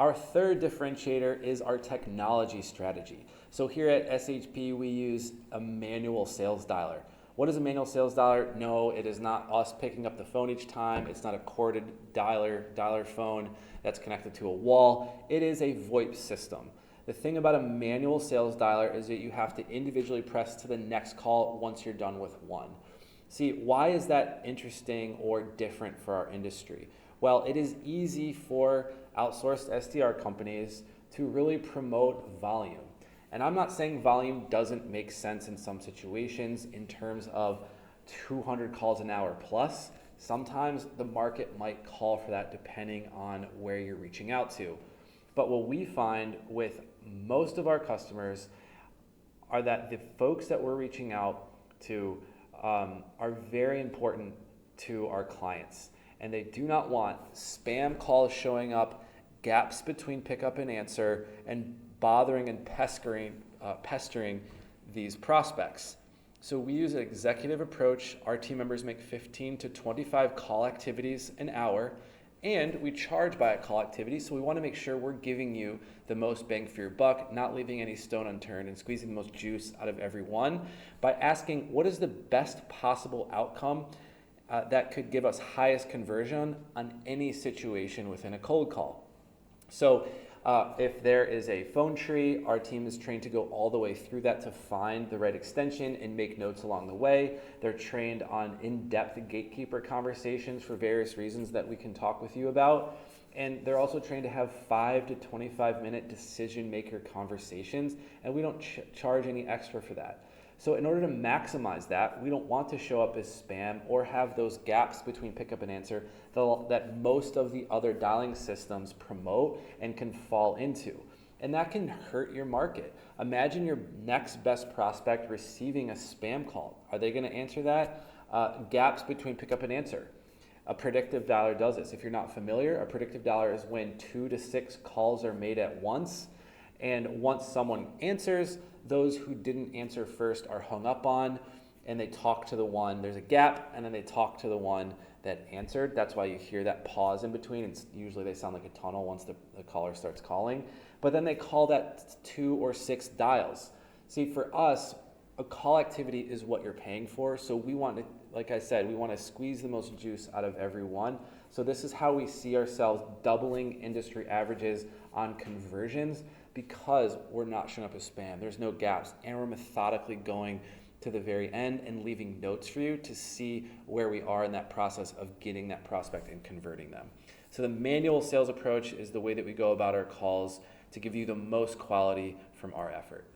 Our third differentiator is our technology strategy. So here at SHP, we use a manual sales dialer. What is a manual sales dialer? No, it is not us picking up the phone each time. It's not a corded dialer phone that's connected to a wall. It is a VoIP system. The thing about a manual sales dialer is that you have to individually press to the next call once you're done with one. See, why is that interesting or different for our industry? Well, it is easy for outsourced SDR companies to really promote volume. And I'm not saying volume doesn't make sense in some situations in terms of 200 calls an hour plus. Sometimes the market might call for that depending on where you're reaching out to. But what we find with most of our customers are that the folks that we're reaching out to are very important to our clients. And they do not want spam calls showing up, gaps between pickup and answer, and bothering and pestering these prospects. So we use an executive approach. Our team members make 15 to 25 call activities an hour, and we charge by a call activity. So we want to make sure we're giving you the most bang for your buck, not leaving any stone unturned, and squeezing the most juice out of every one by asking what is the best possible outcome that could give us highest conversion on any situation within a cold call. So if there is a phone tree, our team is trained to go all the way through that to find the right extension and make notes along the way. They're trained on in-depth gatekeeper conversations for various reasons that we can talk with you about. And they're also trained to have 5 to 25-minute decision maker conversations, and we don't charge any extra for that. So in order to maximize that, we don't want to show up as spam or have those gaps between pickup and answer that most of the other dialing systems promote and can fall into. And that can hurt your market. Imagine your next best prospect receiving a spam call. Are they going to answer that? Gaps between pickup and answer. A predictive dialer does this. If you're not familiar, a predictive dialer is when 2 to 6 calls are made at once. And once someone answers, those who didn't answer first are hung up on, and they talk to the one, there's a gap, and then they talk to the one that answered. That's why you hear that pause in between. It's usually they sound like a tunnel once the caller starts calling. But then they call that 2 or 6 dials. See, for us, a call activity is what you're paying for. So we want to, like I said, we want to squeeze the most juice out of every one. So this is how we see ourselves doubling industry averages on conversions, because we're not showing up as spam. There's no gaps, and we're methodically going to the very end and leaving notes for you to see where we are in that process of getting that prospect and converting them. So the manual sales approach is the way that we go about our calls to give you the most quality from our effort.